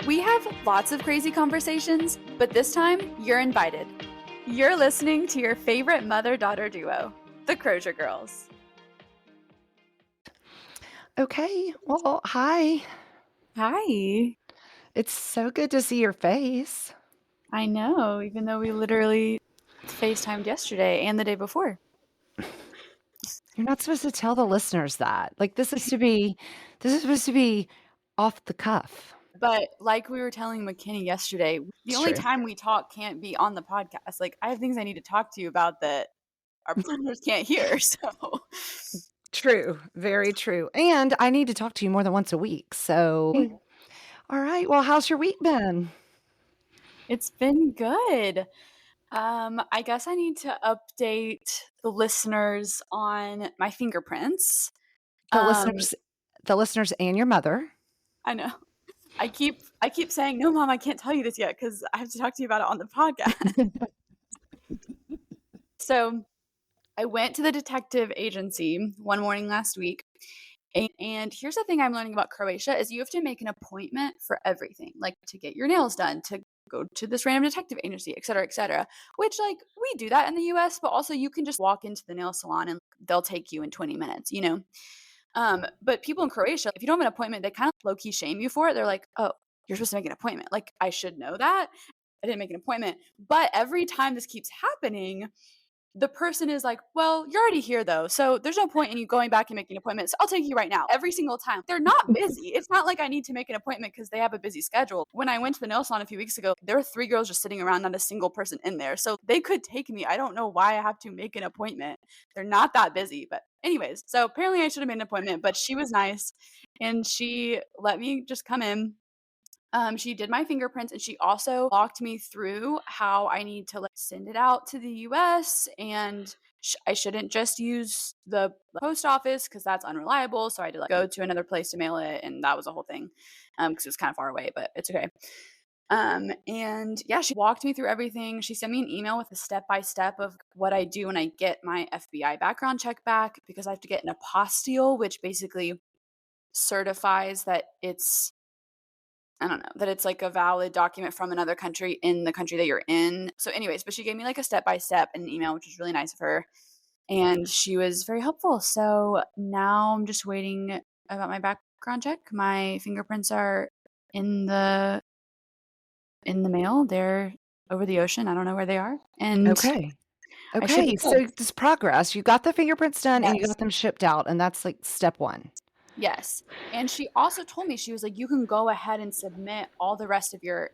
We have lots of crazy conversations, but this time you're invited. You're listening to your favorite mother-daughter duo, the Crozier Girls. Okay, well, hi. Hi. It's so good to see your face. I know, even though we literally FaceTimed yesterday and the day before. You're not supposed to tell the listeners that. Like this is supposed to be off the cuff. But like we were telling McKinney yesterday, the It's only true. time we talk can't be on the podcast. Like I have things I need to talk to you about that our listeners can't hear. So True, very true. And I need to talk to you more than once a week. So, all right. Well, how's your week been? it's been good. I guess I need to update the listeners on my fingerprints. The Um, listeners and your mother. I know. I keep saying, no, Mom, I can't tell you this yet because I have to talk to you about it on the podcast. So I went to the detective agency one morning last week. And here's the thing I'm learning about Croatia is you have to make an appointment for everything, like to get your nails done, to go to this random detective agency, et cetera, which like we do that in the US, but also you can just walk into the nail salon and they'll take you in 20 minutes, you know? But people in Croatia, if you don't have an appointment, they kind of low key shame you for it. They're like, oh, you're supposed to make an appointment. Like I should know that. I didn't make an appointment. But every time this keeps happening, the person is like, well, you're already here though. So there's no point in you going back and making appointments. I'll take you right now. Every single time. They're not busy. It's not like I need to make an appointment because they have a busy schedule. When I went to the nail salon a few weeks ago, there were 3 girls just sitting around, not a single person in there. So they could take me. I don't know why I have to make an appointment. They're not that busy. But anyways, so apparently I should have made an appointment, but she was nice and she let me just come in. She did my fingerprints and she also walked me through how I need to like send it out to the US and I shouldn't just use the post office because that's unreliable. So I had to like go to another place to mail it, and that was a whole thing because it was kind of far away, but it's okay. And yeah, she walked me through everything. She sent me an email with a step-by-step of what I do when I get my FBI background check back because I have to get an apostille, which basically certifies that it's I don't know, that it's like a valid document from another country in the country that you're in. So anyways, but she gave me like a step-by-step in an email, which was really nice of her. And she was very helpful. So now I'm just waiting about my background check. My fingerprints are in the mail. They're over the ocean. I don't know where they are. And Okay. I should Okay. be So good. this progress, you got the fingerprints done and you Yes. got them shipped out, and that's like step one. Yes. And she also told me, she was like, you can go ahead and submit all the rest of your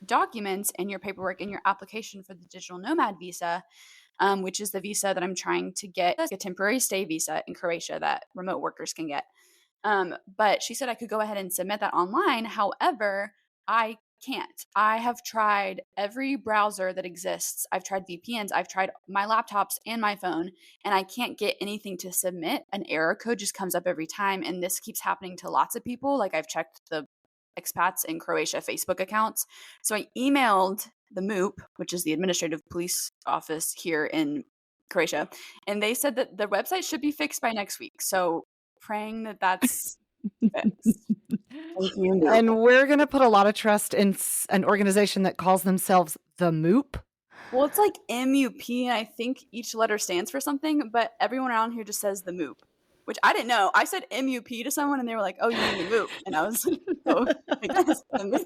documents and your paperwork and your application for the digital nomad visa, which is the visa that I'm trying to get, like a temporary stay visa in Croatia that remote workers can get. But she said I could go ahead and submit that online. However, I can't. I have tried every browser that exists. I've tried VPNs. I've tried my laptops and my phone, and I can't get anything to submit. An error code just comes up every time. And this keeps happening to lots of people. Like I've checked the expats in Croatia Facebook accounts. So I emailed the MUP, which is the administrative police office here in Croatia, and they said that the website should be fixed by next week. So praying that that's fixed. Thank you, MUP. And we're going to put a lot of trust in an organization that calls themselves the MOOP. Well, it's like MUP, and I think each letter stands for something, but everyone around here just says the MUP, which I didn't know. I said MUP to someone, and they were like, "Oh, you mean the MUP?" And I was like, "Oh, I guess the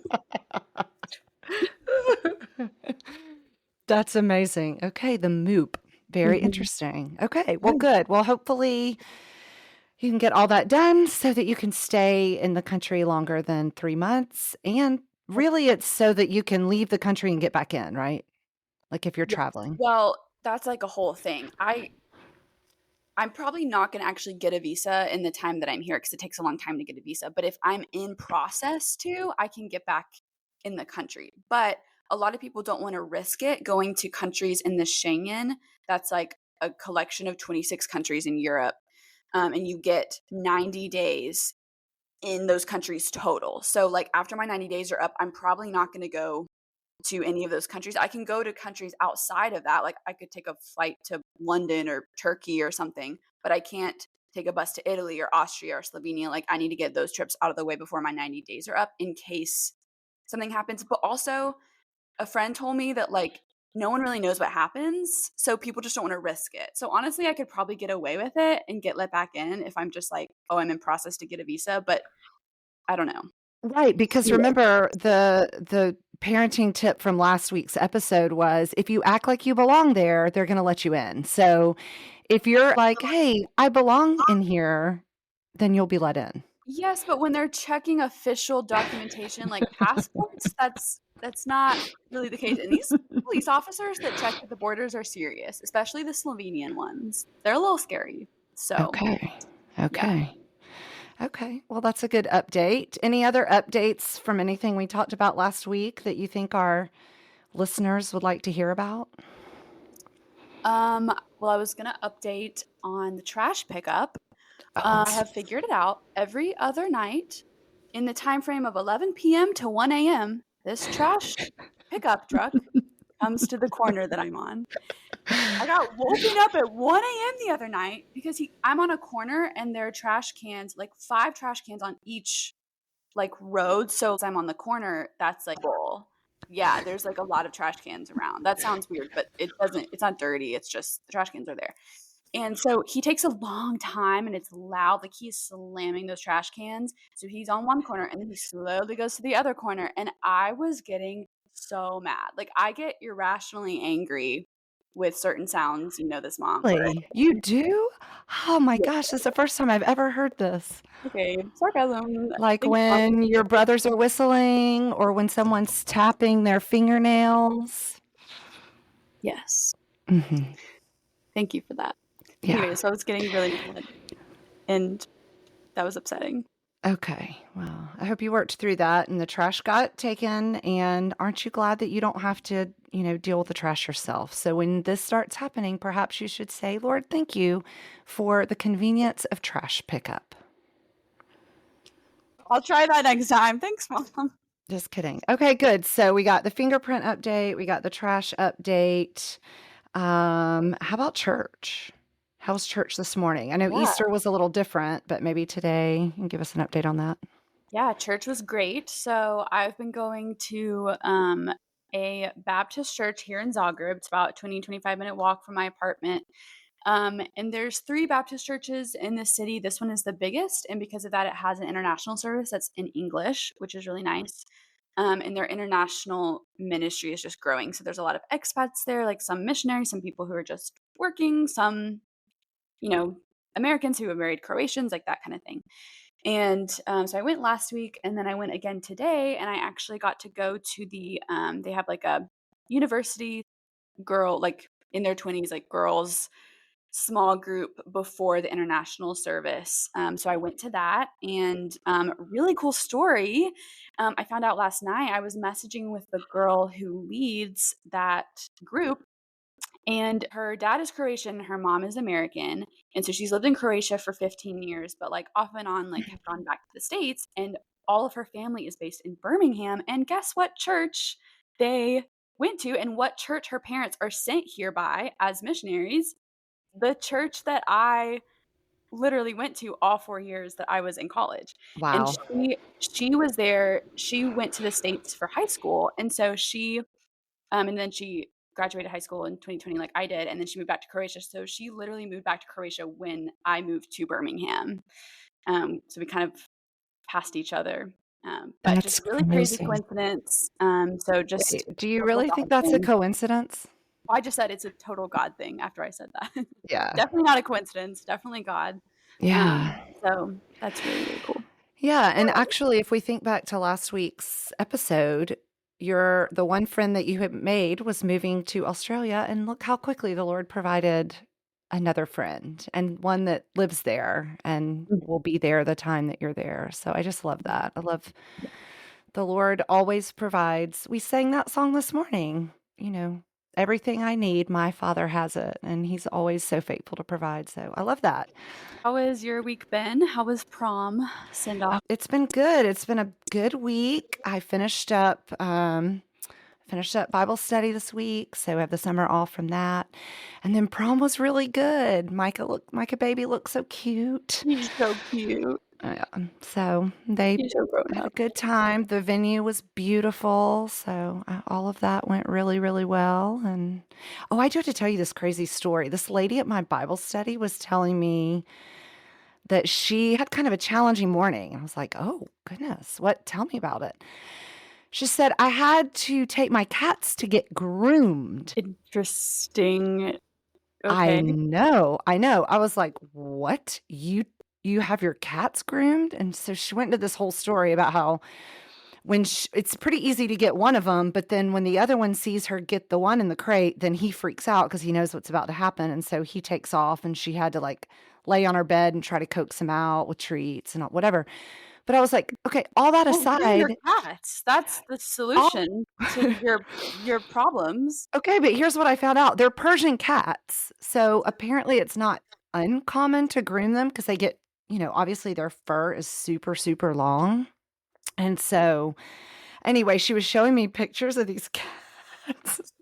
MUP." That's amazing. Okay, the MOOP. Very interesting. Okay, well, Yeah. good. Well, hopefully you can get all that done so that you can stay in the country longer than 3 months. And really, it's so that you can leave the country and get back in, right? Like if you're Yes. traveling. Well, that's like a whole thing. I'm probably not going to actually get a visa in the time that I'm here because it takes a long time to get a visa. But if I'm in process to, I can get back in the country. But a lot of people don't want to risk it going to countries in the Schengen. That's like a collection of 26 countries in Europe. And you get 90 days in those countries total. So like after my 90 days are up, I'm probably not going to go to any of those countries. I can go to countries outside of that. Like I could take a flight to London or Turkey or something, but I can't take a bus to Italy or Austria or Slovenia. Like I need to get those trips out of the way before my 90 days are up in case something happens. But also, a friend told me that, like, no one really knows what happens, so people just don't wanna risk it. So, honestly, I could probably get away with it and get let back in if I'm just like, "Oh, I'm in process to get a visa," but I don't know. Right, because Yeah. remember the parenting tip from last week's episode was if you act like you belong there, they're gonna let you in. So if you're like, "Hey, I belong in here," then you'll be let in. Yes, but when they're checking official documentation like passports, that's not really the case, and these police officers that check at the borders are serious, especially the Slovenian ones. They're a little scary. So, Okay. yeah. Okay. Okay. Well, that's a good update. Any other updates from anything we talked about last week that you think our listeners would like to hear about? Well, I was gonna update on the trash pickup. I Oh, have figured it out. Every other night in the time frame of 11 p.m. to 1 a.m., this trash pickup truck comes to the corner that I'm on. I got woken up at 1 a.m. the other night because I'm on a corner and there are trash cans, like 5 trash cans on each, like, road, so as I'm on the corner, that's, like, full. Yeah, there's, like, a lot of trash cans around. That sounds weird, but it's not dirty, it's just the trash cans are there. And so he takes a long time and it's loud, like, he's slamming those trash cans. So he's on one corner and then he slowly goes to the other corner, and I was getting so mad. Like, I get irrationally angry with certain sounds, you know this, mom, where really? You do? Oh my gosh, this is the first time I've ever heard this. okay, sarcasm, Like thanks, mom. when your brothers are whistling or when someone's tapping their fingernails. Yes. Mhm. Thank you for that. Yeah. Anyway, so I was getting really mad, and that was upsetting. Okay. Well, I hope you worked through that and the trash got taken. And aren't you glad that you don't have to, deal with the trash yourself? So when this starts happening, perhaps you should say, Lord, thank you for the convenience of trash pickup. I'll try that next time. Thanks, mom. Just kidding. Okay, good. So we got the fingerprint update, we got the trash update. How about church? How was church this morning? I know Yeah. Easter was a little different, but maybe today you can give us an update on that. Yeah, church was great. So I've been going to a Baptist church here in Zagreb. It's about a 25-minute walk from my apartment. And there's 3 Baptist churches in the city. This one is the biggest, and because of that, it has an international service that's in English, which is really nice. And their international ministry is just growing. So there's a lot of expats there, like some missionaries, some people who are just working, some, you know, Americans who have married Croatians, like that kind of thing. And so I went last week, and then I went again today, and I actually got to go to they have like a university girl, like in their 20s, like girls small group before the international service. So I went to that, and really cool story. I found out last night. I was messaging with the girl who leads that group, and her dad is Croatian, her mom is American, and so she's lived in Croatia for 15 years, but, like, off and on, like, have gone back to the States, and all of her family is based in Birmingham, and guess what church they went to and what church her parents are sent here by as missionaries? The church that I literally went to all 4 years that I was in college, and Wow. she was there. She went to the States for high school, and so and then she graduated high school in 2020 like I did, and then she moved back to Croatia. So she literally moved back to Croatia when I moved to Birmingham. So we kind of passed each other. But That's just really crazy crazy. coincidence. So just Do you total really think God that's a thing. coincidence? I just said it's a total God thing after I said that. Yeah. Definitely not a coincidence. Definitely God. Yeah. So that's really, really cool. Yeah, and actually, if we think back to last week's episode, the one friend that you had made was moving to Australia, and look how quickly the Lord provided another friend and one that lives there and will be there the time that you're there. So I just love that. I love the Lord always provides. We sang that song this morning, you know, everything I need, my Father has it, and He's always so faithful to provide. So I love that. How has your week been? How was prom send off? It's been good. It's been a good week. I finished up Bible study this week, so I have the summer off from that. And then prom was really good. Micah baby looked so cute. He's so cute. Yeah. So they He's so grown had a up. good time. The venue was beautiful. So all of that went really, really well. And oh, I do have to tell you this crazy story. This lady at my Bible study was telling me that she had kind of a challenging morning. I was like, oh, goodness, what? Tell me about it. She said, I had to take my cats to get groomed. Interesting. I Okay. know, I know. I was like, "What? You have your cats groomed?" And so she went into this whole story about how it's pretty easy to get one of them, but then when the other one sees her get the one in the crate, then he freaks out because he knows what's about to happen, and so he takes off, and she had to, like, lay on her bed and try to coax him out with treats and whatever. But I was like, "Okay, all that Well, groom your aside, cats. That's the all" solution to your problems. Okay, but here's what I found out. They're Persian cats. So apparently it's not uncommon to groom them because they get, obviously their fur is super, super long. And so anyway, she was showing me pictures of these cats.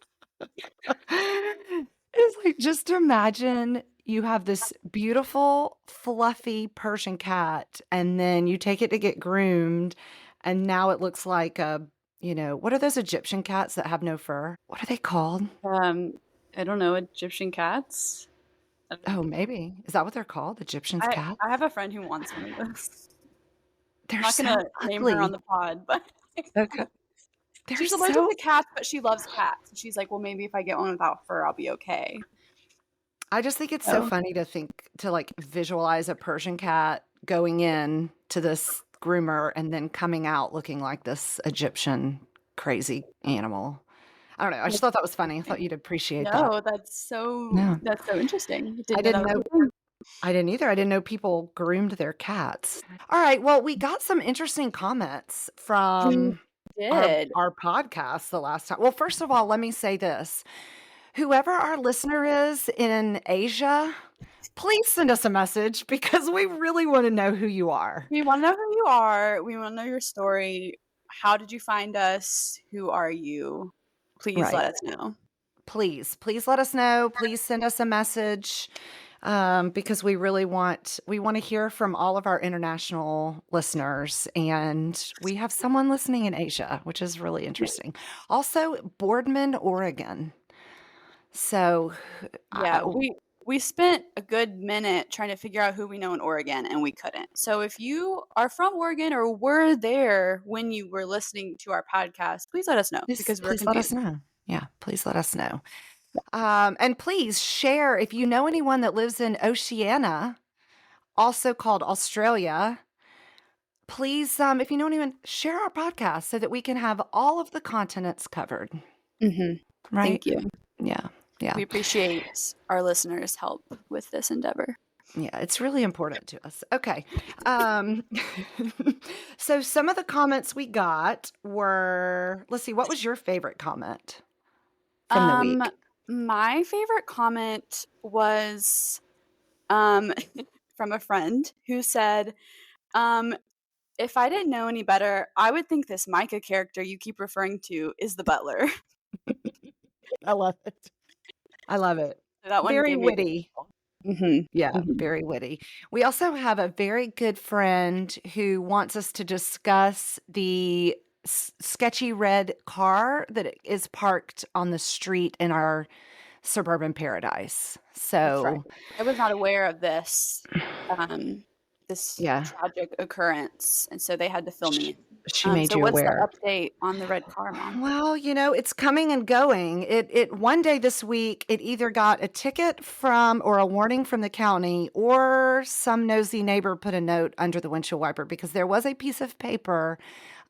It's like, just imagine you have this beautiful, fluffy Persian cat, and then you take it to get groomed, and now it looks like what are those Egyptian cats that have no fur? What are they called? Um, I don't know, Egyptian cats? I don't Oh, know. maybe. Is that what they're called? Egyptian's I cat? I have a friend who wants one of those. I'm They're not so gonna name her on ugly. the pod, but Okay. They're she's allergic so to cats, but she loves cats. She's like, "Well, maybe if I get one without fur, I'll be okay." I just think it's so So, funny to like visualize a Persian cat going in to this groomer and then coming out looking like this Egyptian crazy animal. I don't know. I just that's thought that was funny. I thought interesting. you'd appreciate that. No, Yeah. that's so interesting. I Didn't know that didn't was know a thing. I didn't either. I didn't know people groomed their cats. All right. Well, we got some interesting comments We from our did. our podcast the last time. Well, first of all, let me say this. Whoever our listener is in Asia, please send us a message because we really want to know who you are. We wanna know who you are. We wanna know your story. How did you find us? Who are you? Please Right. let us know. Please let us know. Please send us a message because we want to hear from all of our international listeners, and we have someone listening in Asia, which is really interesting. Also, Boardman, Oregon. So, Yeah, we spent a good minute trying to figure out who we know in Oregon, and we couldn't. So if you are from Oregon or were there when you were listening to our podcast, please let us know please, because we're please let us confused. know. Yeah, please let us know. And please share if you know anyone that lives in Oceania, also called Australia. Please, if you know anyone, share our podcast so that we can have all of the continents covered. Mhm. Right? Thank you. Yeah. Yeah. We appreciate our listeners' help with this endeavor. Yeah. It's really important to us. Okay. Um, so some of the comments we got were, let's see, what was your favorite comment from the Um, week? my favorite comment was um from a friend who said, um, if I didn't know any better, I would think this Micah character you keep referring to is the butler. I love it. I love it. That one Very gave me a witty. Mhm. Yeah, Mhm. very witty. We also have a very good friend who wants us to discuss the sketchy red car that is parked on the street in our suburban paradise. That's right. So, I was not aware of um, this yeah, tragic occurrence, and so they had to fill sh- me in. she made So you what's the aware. update on the red car, Mom? Well, it's coming and going. It one day this week, it either got a ticket from or a warning from the county, or some nosy neighbor put a note under the windshield wiper because there was a piece of paper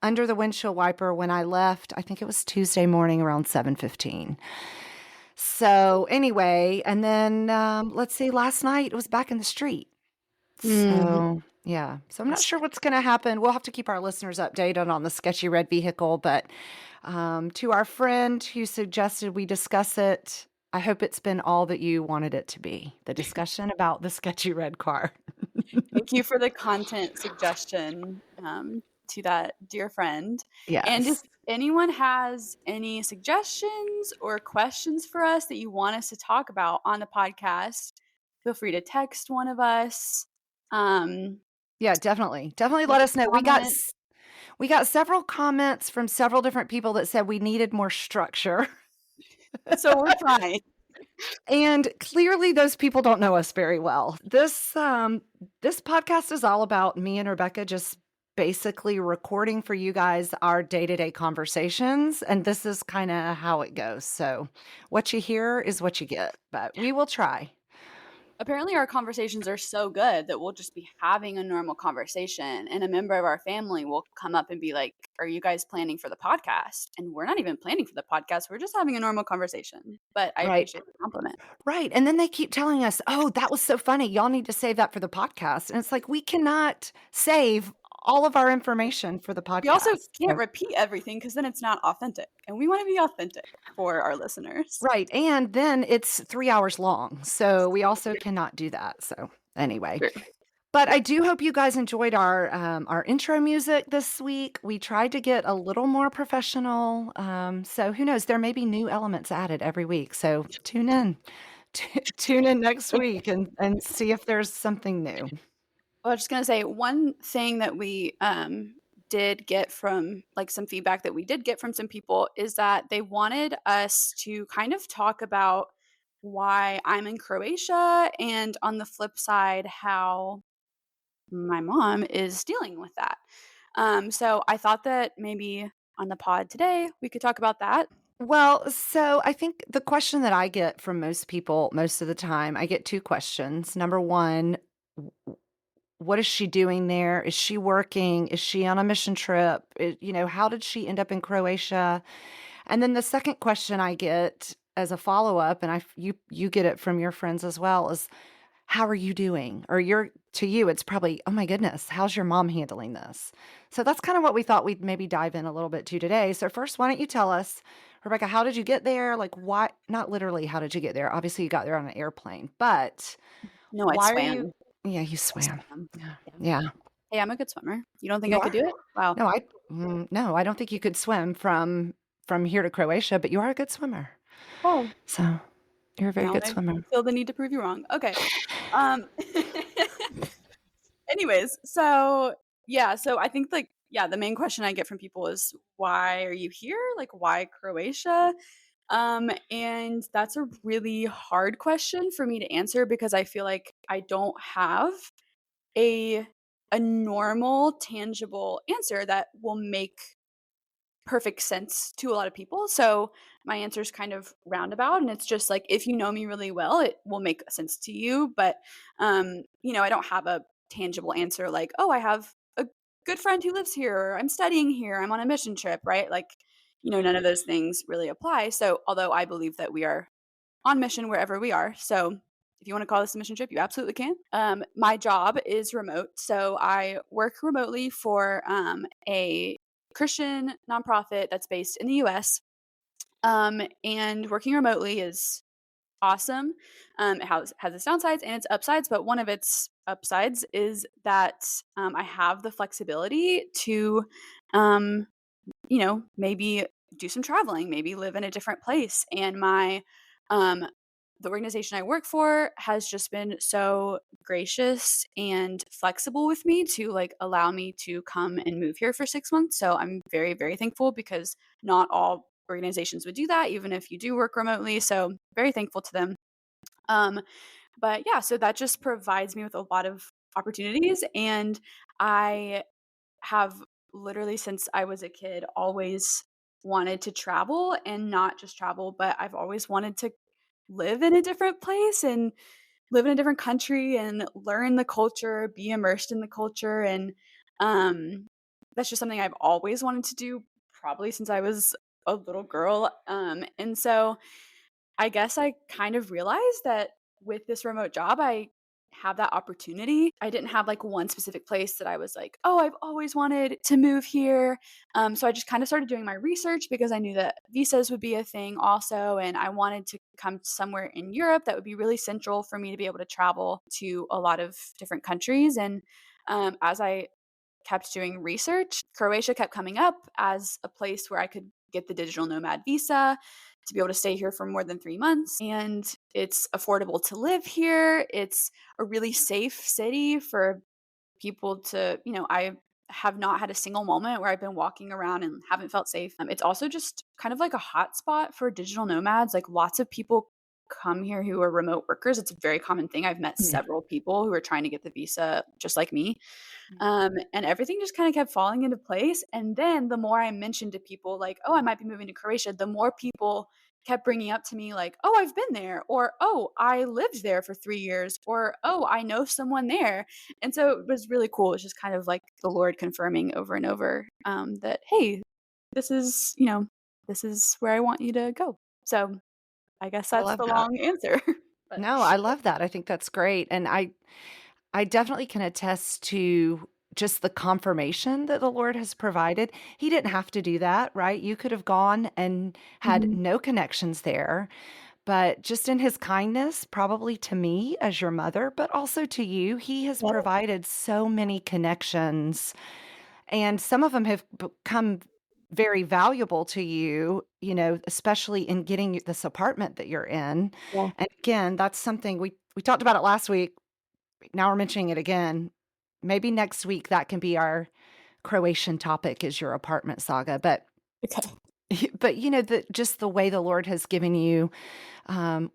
under the windshield wiper when I left. I think it was Tuesday morning around 7:15. So anyway, and then let's see, last night it was back in the street. Mhm. So, yeah. So I'm not sure what's going to happen. We'll have to keep our listeners updated on the sketchy red vehicle. But to our friend who suggested we discuss it, I hope it's been all that you wanted it to be, the discussion about the sketchy red car. Thank you for the content suggestion, to that dear friend. And if Yes. anyone has any suggestions or questions for us that you want us to talk about on the podcast, feel free to text one of us. Um, Yeah, definitely. Definitely Leave let a us know. comment. We got several comments from several different people that said we needed more structure. So we're trying. And clearly those people don't know us very well. This podcast is all about me and Rebekah just basically recording for you guys our day-to-day conversations, and this is kind of how it goes. So what you hear is what you get, but we will try. Apparently our conversations are so good that we'll just be having a normal conversation and a member of our family will come up and be like, "Are you guys planning for the podcast?" And we're not even planning for the podcast. We're just having a normal conversation. But I Right. appreciate the compliment. Right. And then they keep telling us, "Oh, that was so funny. Y'all need to save that for the podcast." And it's like we cannot save all of our information for the We also podcast. can't So repeat everything because then it's not authentic. And we want to be authentic for our listeners. right, and then it's 3 hours long, so we also cannot do that, so anyway. True. But I Yep. do hope you guys enjoyed our intro music this week. We tried to get a little more professional, so who knows, there may be new elements added every week, so tune in. Tune in next week and see if there's something new. Well, I was just gonna say one thing that we did get from like some feedback that we did get from some people is that they wanted us to kind of talk about why I'm in Croatia and on the flip side how my mom is dealing with that. So I thought that maybe on the pod today we could talk about that. Well, so I think the question that I get from most people most of the time, I get 2 questions. Number 1, what is she doing there? Is she working? Is she on a mission trip? How did she end up in Croatia? And then the second question I get as a follow-up, and you get it from your friends as well, is how are you doing? Or to you, it's probably, oh my goodness, how's your mom handling this? So that's kind of what we thought we'd maybe dive in a little bit to today. So first, why don't you tell us, Rebekah, how did you get there? Like why, not literally, how did you get there? Obviously you got there on an airplane, but No, I why are you, swam. yeah, you I swam. swam. Yeah. Yeah. Yeah. Hey, I'm a good swimmer. You don't think You I could are? do it? Wow. No, I don't think you could swim from here to Croatia, but you are a good swimmer. Oh, So you're a very now good I swimmer. feel the need to prove you wrong. Okay. Um anyways, so yeah, so I think like yeah, the main question I get from people is why are you here? Like why Croatia? And that's a really hard question for me to answer because I feel like I don't have a a normal tangible answer that will make perfect sense to a lot of people. So my answer is kind of roundabout and it's just like if you know me really well, it will make sense to you, but I don't have a tangible answer like, "Oh, I have a good friend who lives here, or I'm studying here, I'm on a mission trip," right? Like, none of those things really apply. So, although I believe that we are on mission wherever we are. So, if you want to call this a mission trip, you absolutely can. My job is remote. So, I work remotely for a Christian nonprofit that's based in the US. And working remotely is awesome. It has its downsides and its upsides, but one of its upsides is that I have the flexibility to, um, maybe do some traveling, maybe live in a different place. And um, the organization I work for has just been so gracious and flexible with me to like allow me to come and move here for 6 months. So I'm very, very thankful because not all organizations would do that, even if you do work remotely. So very thankful to them. Um, but yeah, so that just provides me with a lot of opportunities. And I have literally since I was a kid always wanted to travel and not just travel, but I've always wanted to live in a different place and live in a different country and learn the culture, be immersed in the culture. And um, that's just something I've always wanted to do, probably since I was a little girl. And so I guess I kind of realized that with this remote job, I have that opportunity. I didn't have like one specific place that I was like, oh, I've always wanted to move here. So I just kind of started doing my research because I knew that visas would be a thing also. And I wanted to come somewhere in Europe that would be really central for me to be able to travel to a lot of different countries. And as I kept doing research, Croatia kept coming up as a place where I could get the digital nomad visa to be able to stay here for more than 3 months. And it's affordable to live here. It's a really safe city for people to, I have not had a single moment where I've been walking around and haven't felt safe. It's also just kind of like a hotspot for digital nomads. Like lots of people come here who are remote workers. It's a very common thing. I've met Mm. several people who are trying to get the visa just like me. And everything just kind of kept falling into place. And then the more I mentioned to people, like, oh, I might be moving to Croatia, the more people kept bringing up to me, like, oh, I've been there, or oh, I lived there for 3 years, or oh, I know someone there. And so it was really cool. It's just kind of like the Lord confirming over and over that, hey, this is, this is where I want you to go. So I guess I that's love the that. long answer. But No, I love that. I think that's great, and I definitely can attest to just the confirmation that the Lord has provided. He didn't have to do that, right? You could have gone and had Mhm. no connections there, but just in his kindness, probably to me as your mother, but also to you, he has Yep. provided so many connections, and some of them have become very valuable to you, especially in getting this apartment that you're in. Yeah. And again, that's something we talked about it last week. Now we're mentioning it again. Maybe next week that can be our Croatian topic is your apartment saga. But Okay. but just the way the Lord has given you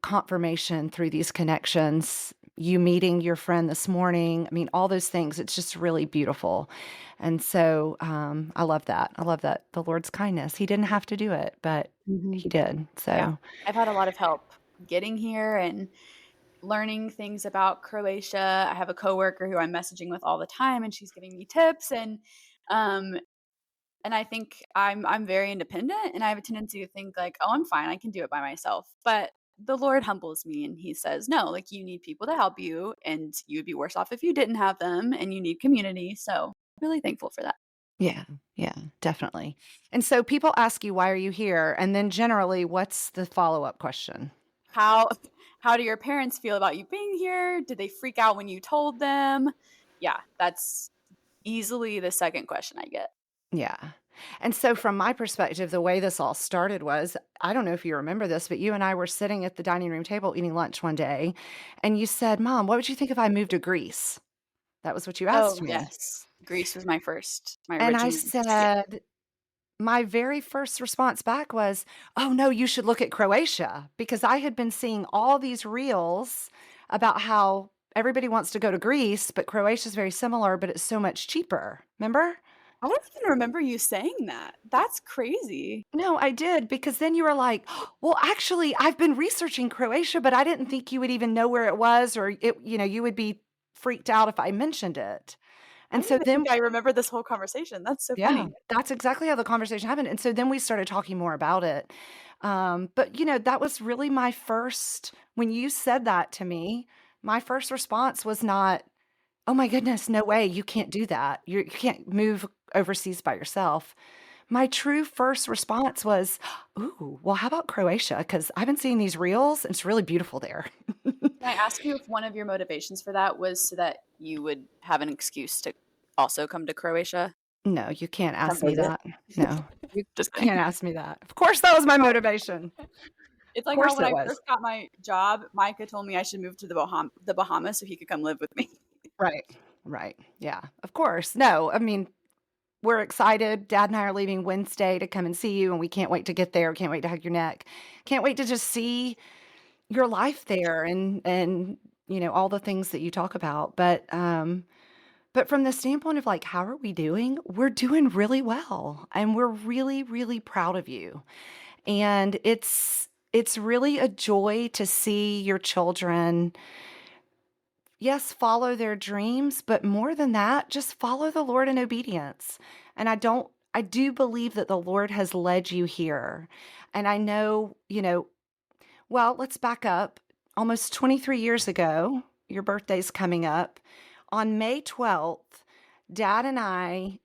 confirmation through these connections, you meeting your friend this morning. I mean, all those things. It's just really beautiful. And so I love that. I love that the Lord's kindness. He didn't have to do it, but Mhm. he did. Yeah. So I've had a lot of help getting here and learning things about Croatia. I have a coworker who I'm messaging with all the time and she's giving me tips um and I think I'm very independent and I have a tendency to think like, "Oh, I'm fine. I can do it by myself." But the Lord humbles me and he says, "No, like you need people to help you and you'd be worse off if you didn't have them and you need community." So, really thankful for that. yeah, yeah, definitely. And so people ask you, why are you here? And then generally, what's the follow-up question? How how do your parents feel about you being here? Did they freak out when you told them? Yeah, that's easily the second question I get. Yeah. And so from my perspective, the way this all started was, I don't know if you remember this, but you and I were sitting at the dining room table eating lunch one day, and you said, "Mom, what would you think if I moved to Greece?" That was what you Oh, asked me. yes. Greece was my And I original yeah. said, my very first response back was, "Oh, no, you should look at Croatia," because I had been seeing all these reels about how everybody wants to go to Greece, but Croatia is very similar, but it's so much cheaper. Remember? I don't even remember you saying that. That's crazy. No, I did, because then you were like, "Well, actually, I've been researching Croatia, but I didn't think you would even know where it was, or you would be freaked out if I mentioned it." I And don't so even then think I remember this whole conversation. That's so yeah, funny. that's exactly how the conversation happened, and so then we started talking more about it. But, that was really my first when you said that to me, my first response was not, "Oh my goodness, no way, you can't do that. You can't move overseas by yourself." My true first response was, "Ooh, well, how about Croatia? Because I've been seeing these reels, and it's really beautiful there." Can I ask you if one of your motivations for that was so that you would have an excuse to also come to Croatia? No, you can't Come ask me visit? that. No, you Just kidding. can't ask me that. Of course, that was my motivation. It's Of like how course when it I was. first got my job, Micah told me I should move to the Bahamas so he could come live with me. Right, right. Yeah, of course. No, I mean, we're excited. Dad and I are leaving Wednesday to come and see you, and we can't wait to get there. Can't wait to hug your neck. Can't wait to just see your life there and all the things that you talk about. But from the standpoint of like, how are we doing? We're doing really well, and we're really, really proud of you. And it's really a joy to see your children, yes, follow their dreams, but more than that, just follow the Lord in obedience. And I do believe that the Lord has led you here. And I know, well, let's back up. Almost 23 years ago, your birthday's coming up. On May 12th, Dad and I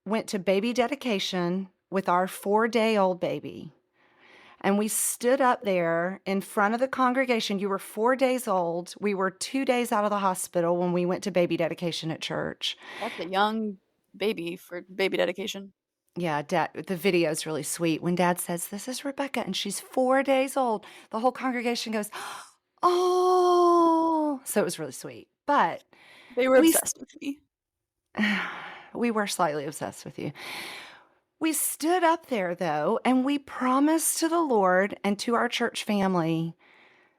went to baby dedication with our 4-day-old baby. And we stood up there in front of the congregation. You were 4 days old. We were 2 days out of the hospital when we went to baby dedication at church. That's a young baby for baby dedication. Yeah, Dad, the video is really sweet. When Dad says, "This is Rebekah," and she's 4 days old, the whole congregation goes, "Oh!" So it was really sweet. But They were we obsessed with me. We were slightly obsessed with you. We stood up there, though, and we promised to the Lord and to our church family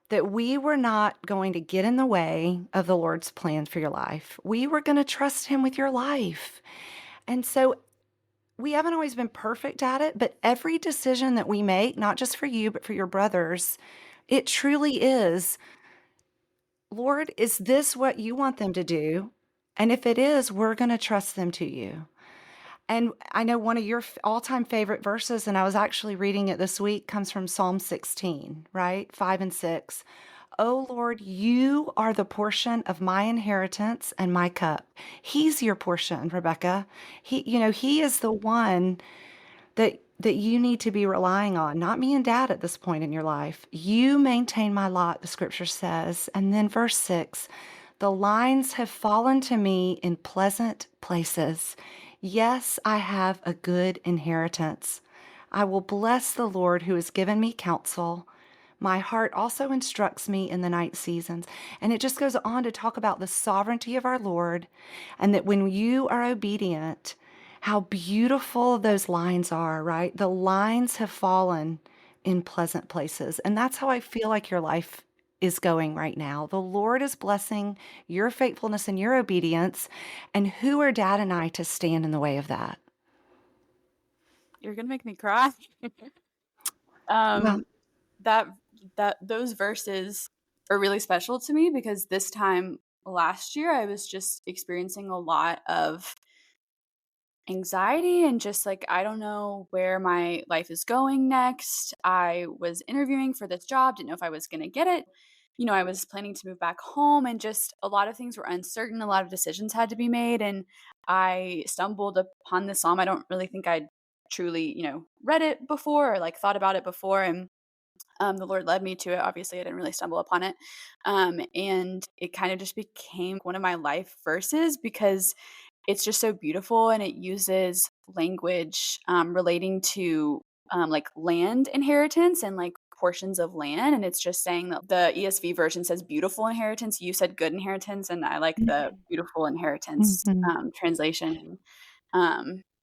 that we were not going to get in the way of the Lord's plan for your life. We were going to trust Him with your life. And so we haven't always been perfect at it, but every decision that we make, not just for you, but for your brothers, it truly is, Lord, is this what you want them to do? And if it is, we're going to trust them to you. And I know one of your all-time favorite verses, and I was actually reading it this week, comes from Psalm 16, right? 5 and 6. Oh Lord, you are the portion of my inheritance and my cup. He's your portion, Rebekah. He is the one that you need to be relying on, not me and dad at this point in your life. You maintain my lot, the scripture says. And then verse 6, the lines have fallen to me in pleasant places. Yes, I have a good inheritance. I will bless the Lord who has given me counsel. My heart also instructs me in the night seasons. And it just goes on to talk about the sovereignty of our Lord, and that when you are obedient, how beautiful those lines are, right? The lines have fallen in pleasant places. And that's how I feel like your life is going right now. The Lord is blessing your faithfulness and your obedience. And who are dad and I to stand in the way of that? You're gonna make me cry. Well, um, that those verses are really special to me because this time last year I was just experiencing a lot of anxiety and just like I don't know where my life is going next. I was interviewing for this job, didn't know if I was going to get it. I was planning to move back home and just a lot of things were uncertain, a lot of decisions had to be made and I stumbled upon this psalm. I don't really think I'd truly, read it before or like thought about it before and the Lord led me to it. Obviously, I didn't really stumble upon it. And it kind of just became one of my life verses because it's just so beautiful and it uses language relating to like land inheritance and like portions of land. And it's just saying that the ESV version says beautiful inheritance. You said good inheritance. And I like the beautiful inheritance mhm. translation.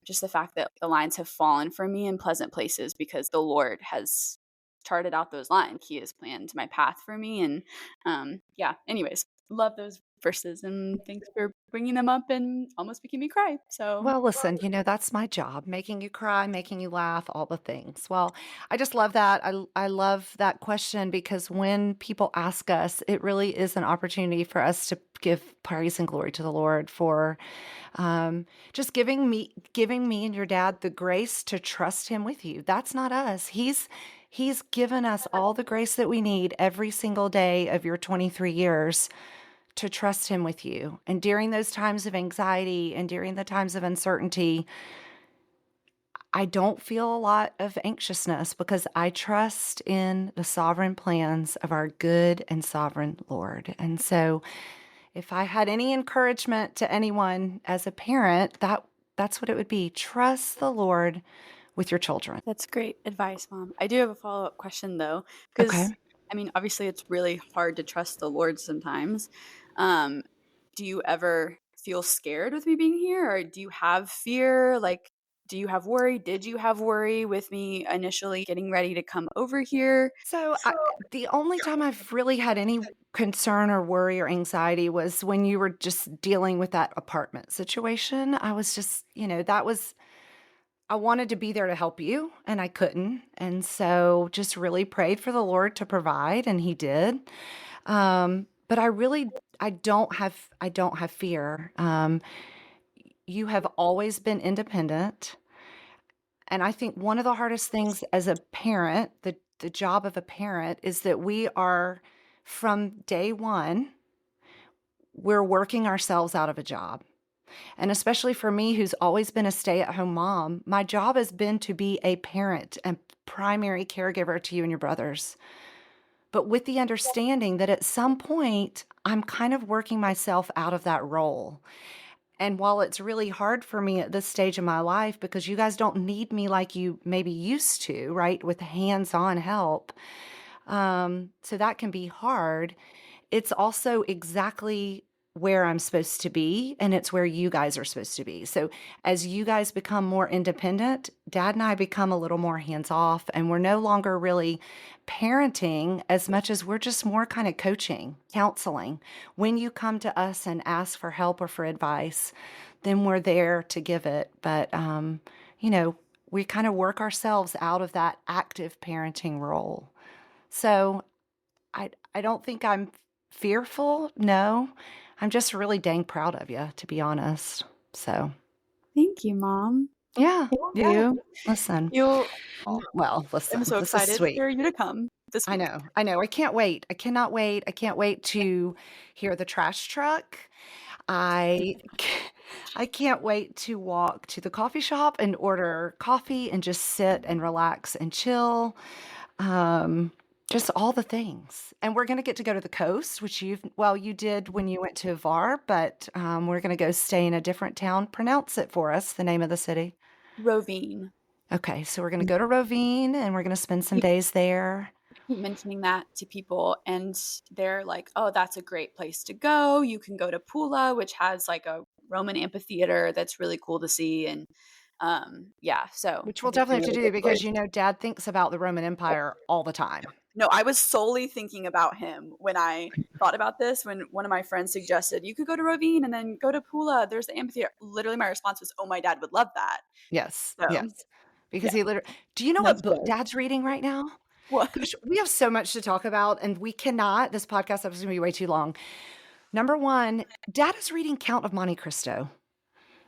Just the fact that the lines have fallen for me in pleasant places because the Lord has charted out those lines. He has planned my path for me. And yeah, anyways, love those verses and thanks for bringing them up and almost making me cry. So Well, listen, that's my job, making you cry, making you laugh, all the things. Well, I just love that. I love that question because when people ask us, it really is an opportunity for us to give praise and glory to the Lord for just giving me and your dad the grace to trust him with you. That's not us. He's given us all the grace that we need every single day of your 23 years to trust him with you. And during those times of anxiety and during the times of uncertainty, I don't feel a lot of anxiousness because I trust in the sovereign plans of our good and sovereign Lord. And so if I had any encouragement to anyone as a parent, that's what it would be. Trust the Lord with your children. that's great advice, Mom. I do have a follow up question though, Okay. because I mean, obviously, it's really hard to trust the Lord sometimes. Um, do you ever feel scared with me being here, or do you have fear? Like, do you have worry? Did you have worry with me initially getting ready to come over here? So, the only time I've really had any concern or worry or anxiety was when you were just dealing with that apartment situation. I was just, I wanted to be there to help you and I couldn't. And so just really prayed for the Lord to provide and he did. But I don't have fear. You have always been independent. And I think one of the hardest things as a parent, the job of a parent is that we are from day one, we're working ourselves out of a job. And especially for me, who's always been a stay-at-home mom, my job has been to be a parent and primary caregiver to you and your brothers. But with the understanding that at some point, I'm kind of working myself out of that role. And while it's really hard for me at this stage of my life because you guys don't need me like you maybe used to, right, with hands-on help, so that can be hard. It's also exactly where I'm supposed to be, and it's where you guys are supposed to be. So as you guys become more independent, Dad and I become a little more hands off, and we're no longer really parenting as much as we're just more kind of coaching, counseling. When you come to us and ask for help or for advice, then we're there to give it. But, you know, we kind of work ourselves out of that active parenting role. So I don't think I'm fearful. No. I'm just really dang proud of you, to be honest. So, Thank you, Mom. yeah, Thank yeah. you. Listen. You oh, Well, I'm listen, so this is excited sweet. for you to come this I week. know. I know. I can't wait. I cannot wait. I can't wait to hear the trash truck. I I can't wait to walk to the coffee shop and order coffee and just sit and relax and chill. Um, just all the things. And we're gonna get to go to the coast, which you did when you went to Var, but, we're gonna go stay in a different town. Pronounce it for us, the name of the city. Rovine. Okay, so we're gonna go to Rovine, and we're gonna spend some days there. Keep mentioning that to people and they're like, "Oh, that's a great place to go. You can go to Pula, which has like a Roman amphitheater that's really cool to see." And yeah, so Which I we'll think definitely you're have to gonna do get bored. because, Dad thinks about the Roman Empire all the time. No, I was solely thinking about him when I thought about this. When one of my friends suggested you could go to Rovine and then go to Pula, there's the amphitheater. Literally, my response was, "Oh, my dad would love that." Yes, So yes. Because yeah, he literally do you know no what book spoilers. Dad's reading right now? What? Gosh, we have so much to talk about, and we cannot this podcast episode is gonna be way too long. Number 1, Dad is reading Count of Monte Cristo.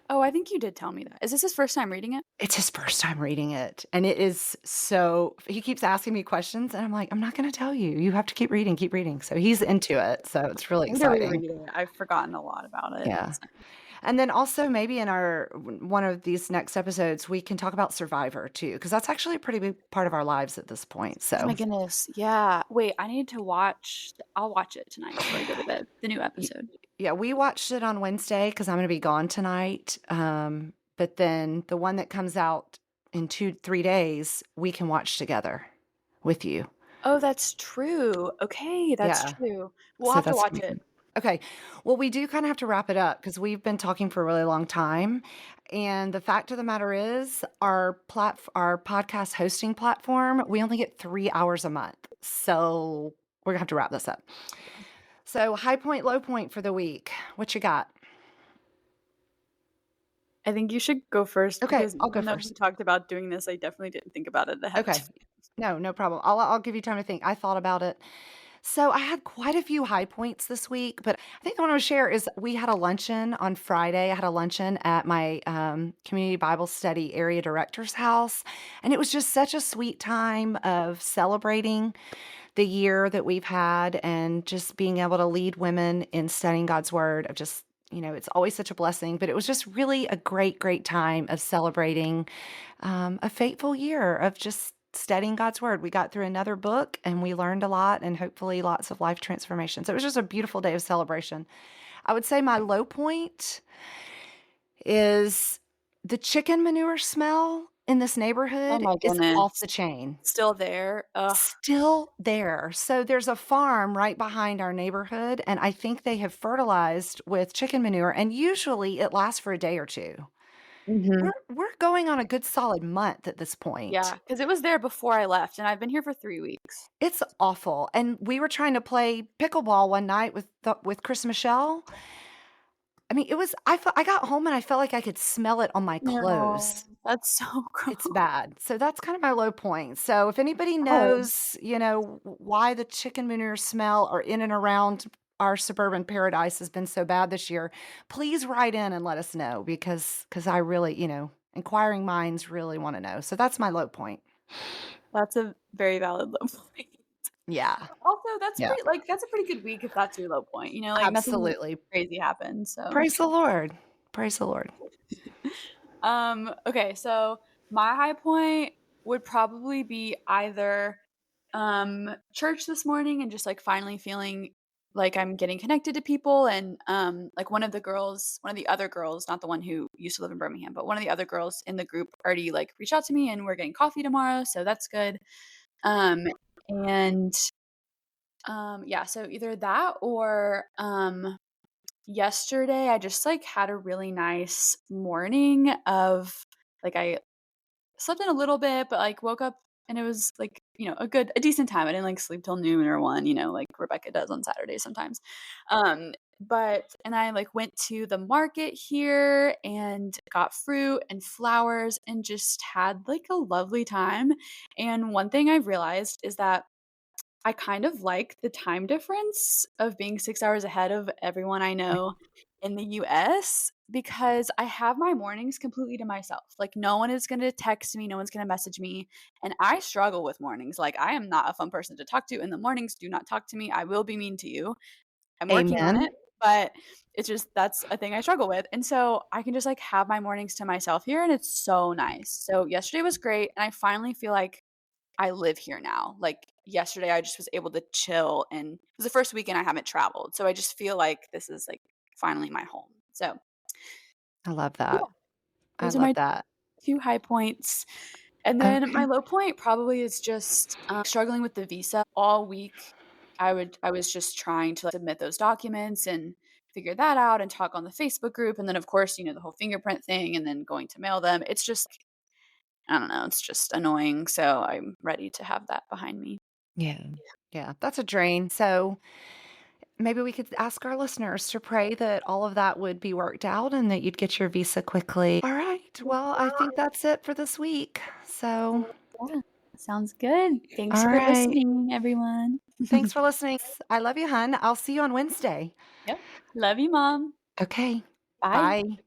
Oh, I think you did tell me that. Is this his first time reading it? It's his first time reading it, and it is so he keeps asking me questions, and I'm like, "I'm not gonna tell you. You have to keep reading, keep reading." So he's into it, so it's really I need to exciting. reread it. I've forgotten a lot about it. Yeah. And then also maybe in our one of these next episodes, we can talk about Survivor too, because that's actually a pretty big part of our lives at this point. Oh my So, goodness. Yeah. Wait, I need to watch I'll watch it tonight before I go to bed, the new y episode. yeah, we watched it on Wednesday because 'cause I'm gonna be gone tonight. But then the one that comes out in 2, 3 days, we can watch together with you. Oh, that's true. Okay, that's Yeah. true. We'll So have to that's gonna watch be it. fun. Okay. Well, we do kinda have to wrap it up because 'cause we've been talking for a really long time, and the fact of the matter is our podcast hosting platform, we only get 3 hours a month, so we're gonna have to wrap this up. So, high point, low point for the week. What you got? I think you should go first Okay, because I'll go even though we first. talked about doing this, I definitely didn't think about it ahead of Okay. time. No, no problem. I'll give you time to think. I thought about it. So I had quite a few high points this week, but I think the one I want to share is we had a luncheon on Friday. I had a luncheon at my community Bible study area director's house, and it was just such a sweet time of celebrating the year that we've had and just being able to lead women in studying God's word. Of just it's always such a blessing, but it was just really a great, great time of celebrating a fateful year of just studying God's word. We got through another book and we learned a lot and hopefully lots of life transformation. So it was just a beautiful day of celebration. I would say my low point is the chicken manure smell in this Oh neighborhood my is off goodness. the chain. Still there. Ugh. Still there. So there's a farm right behind our neighborhood, and I think they have fertilized with chicken manure, and usually it lasts for a day or two. Mhm. We're going on a good solid month at this Yeah, point. because it was there before I left, and I've been here for 3 weeks. It's awful, and we were trying to play pickleball one night with Chris and Michelle. I mean, it was I got home and I felt like I could smell it on my No, clothes. that's so It's gross. bad. So that's kind of my low point. So if anybody Oh, knows, why the chicken manure smell or in and around our suburban paradise has been so bad this year, please write in and let us know because I really, inquiring minds really want to know. So that's my low point. that's a very valid low point. Yeah. Also, that's Yeah. pretty like, that's a pretty good week if that's your low point, like, seeing Absolutely. crazy happen, so Praise the Lord. Praise the Lord. Okay, so my high point would probably be either church this morning and just like finally feeling like I'm getting connected to people and like one of the other girls, not the one who used to live in Birmingham, but one of the other girls in the group already like reached out to me and we're getting coffee tomorrow, so that's good. Um and yeah, so either that or yesterday I just, like, had a really nice morning of I slept in a little bit, but, like, woke up and it was, like, a decent time. I didn't, like, sleep till noon or 1, like Rebekah does on Saturdays sometimes. And I, like, went to the market here and got fruit and flowers and just had, like, a lovely time. And one thing I've realized is that I kind of like the time difference of being 6 hours ahead of everyone I know in the US because I have my mornings completely to myself. Like, no one is gonna text me, no one's gonna message me, and I struggle with mornings. Like, I am not a fun person to talk to in the mornings. Do not talk to me. I will be mean to you. I'm working on it, Amen. but it's just that's a thing I struggle with. And so I can just, like, have my mornings to myself here, and it's so nice. So yesterday was great, and I finally feel like I live here now. Like, yesterday, I just was able to chill, and it was the first weekend I haven't traveled, so I just feel like this is, like, finally my home. So, I love yeah, that. I those are love my that. 2 high points, and then my Okay. low point probably is just, struggling with the visa. All week, I was just trying to, like, submit those documents and figure that out and talk on the Facebook group, and then, of course, the whole fingerprint thing and then going to mail them. It's just I don't know, it's just annoying, so I'm ready to have that behind me. Yeah. Yeah, that's a drain. So maybe we could ask our listeners to pray that all of that would be worked out and that you'd get your visa quickly. All right. Well, I think that's it for this week. So, Yeah, sounds good. Thanks all for right. listening, everyone. Thanks for listening. I love you, hun. I'll see you on Wednesday. Yep. Love you, mom. Okay. Bye. Bye.